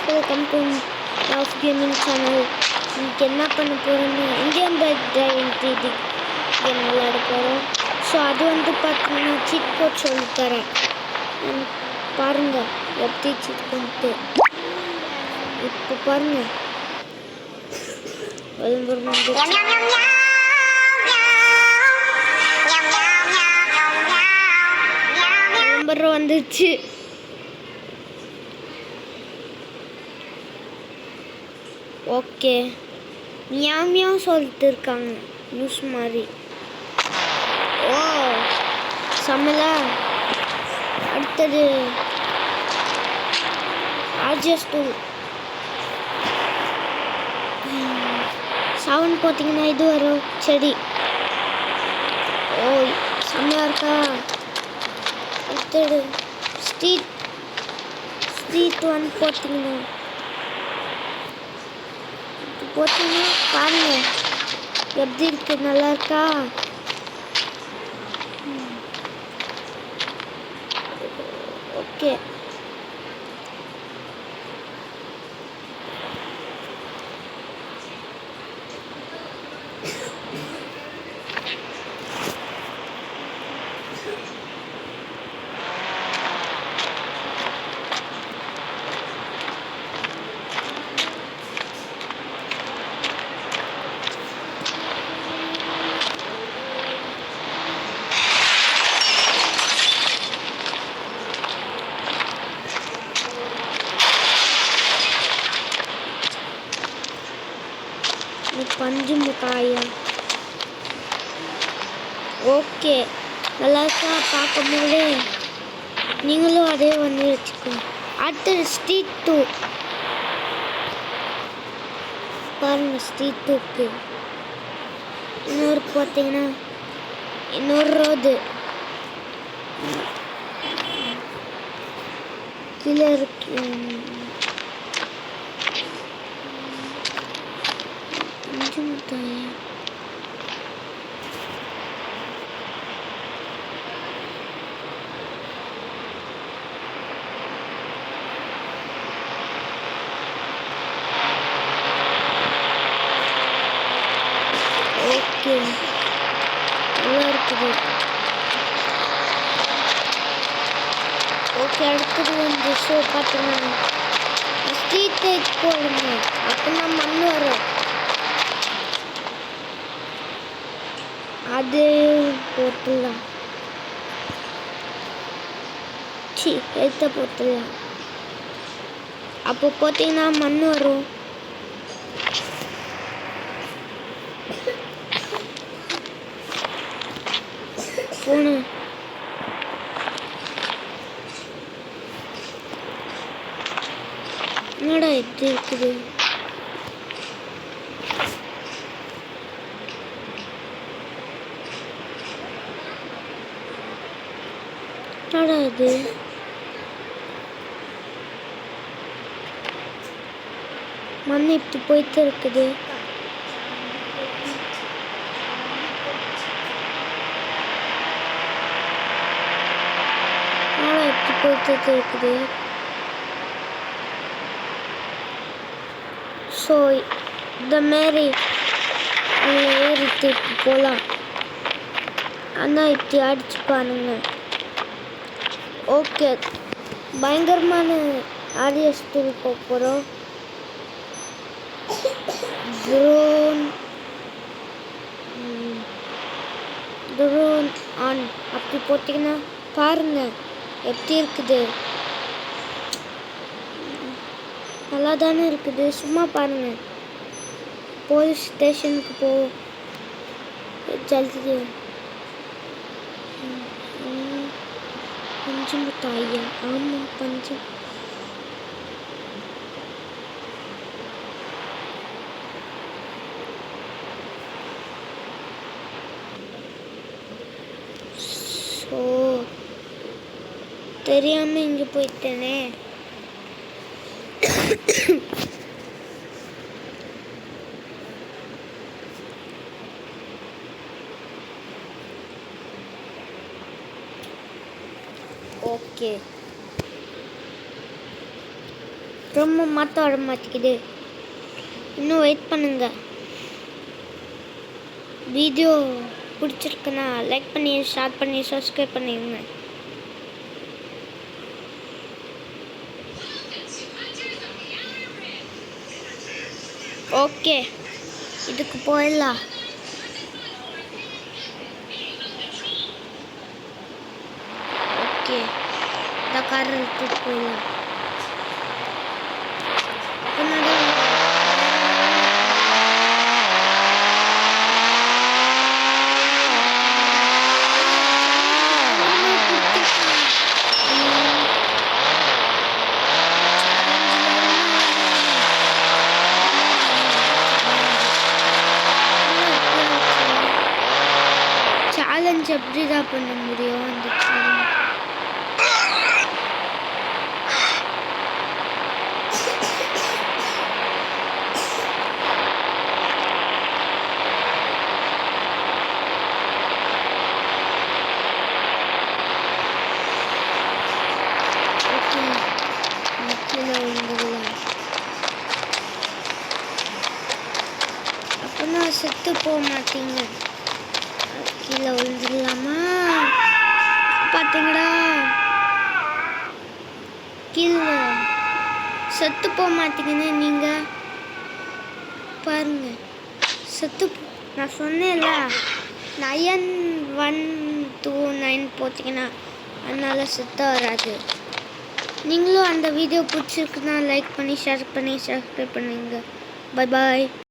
Welcome to love gaming channel. இன்னைக்கு என்ன பண்ண போகிறோம்னா Indian bike driving 3D game விளையாட போகிறோம். ஸோ அது வந்து பார்த்தீங்கன்னா சீட் கோட் சொல்லித்தரேன். பாருங்கள் எப்படி சீட் கோட்டு இப்போ பாருங்கள். விளம்பரம் வந்துச்சு. ஓகே, மியாவ் சொல்லிட்டு இருக்காங்க நியூஸ் மாதிரி. ஓ சமையலா. அடுத்தது RGS 2 சவுண்ட் பார்த்தீங்கன்னா இது வரும் செடி. ஓ செம்மையாக இருக்கா. அடுத்தது ஸ்ட்ரீட் 1 பார்த்தீங்கன்னா பாருங்க எப்படி இருக்கு, நல்லா இருக்கா. ஓகே, பஞ்சு முட்டாயா. ஓகே, நல்லா இருக்கா பார்க்கும்போது. நீங்களும் அதே வந்து வச்சுக்கோங்க. அடுத்தது ஸ்ட்ரீட் 2 பாருங்க. ஸ்ட்ரீட் 2க்கு இன்னொரு பார்த்தீங்கன்னா இன்னொரு ரோடு கீழே இருக்கு. பஞ்சு முட்டாயா. ஓகே, நல்லா இருக்குது. ஓகே, அடுத்தது வந்து ஷோ பார்த்தீங்கன்னா ஸ்ட்ரீட் லைட் போடுங்க, அப்படின்னா மண் வரும். அது போட்டுடலாம். எடுத்த போட்டுடலாம். அப்போ பார்த்தீங்கன்னா மண் வரும். போன என்னடா எப்படி இருக்குது. என்னடா இது. மண் இப்படி போயிட்டு இருக்குது. இப்படி போயிட்டு இருக்குது. ஸோ இந்த மாரி ஏறிட்டு போகலாம். ஆனால் இப்படி அடிச்சு பாருங்க. ஓகே, பயங்கரமான RGS 2 போக போகிறோம். ட்ரோன் ஆன் அப்படி போட்டிங்கன்னா பாருங்க எப்படி இருக்குது. நல்லா தானே இருக்குது. சும்மா பாருங்க. போலீஸ் ஸ்டேஷனுக்கு போ ஜல்தி. பஞ்சு முட்டாயா. ஆமாம், பஞ்சு. ஸோ தெரியாமல் இங்கே போயிட்டேனே. ஓகே, அப்புறமா மாற்ற வர மாட்டேங்குது. இன்னும் வெயிட் பண்ணுங்க. வீடியோ பிடிச்சிருக்குன்னா லைக் பண்ணி ஷேர் பண்ணி சப்ஸ்கிரைப் பண்ணிடுங்க. ஓகே, இதுக்கு போயிடலாம். ஓகே, இந்த கார் எடுத்துட்டு போயிடலாம். சேலஞ்ச் எப்படி தான் பண்ண முடியும் அந்த சேலஞ்ச்? கீழே விழுந்துடலாம். அப்போனா செத்து போக மாட்டீங்க. கீழே விழுந்துடலாமா? பார்த்தீங்களா, கீழே செத்து போக மாட்டீங்கன்னு நீங்கள் பாருங்க. நான் சொன்னேன்ல 9129 போட்டிங்கன்னா அதனால செத்து வராது. நீங்களும் அந்த வீடியோ பிடிச்சிருக்குன்னா லைக் பண்ணி ஷேர் பண்ணி சப்ஸ்கிரைப் பண்ணுங்க. Bye bye.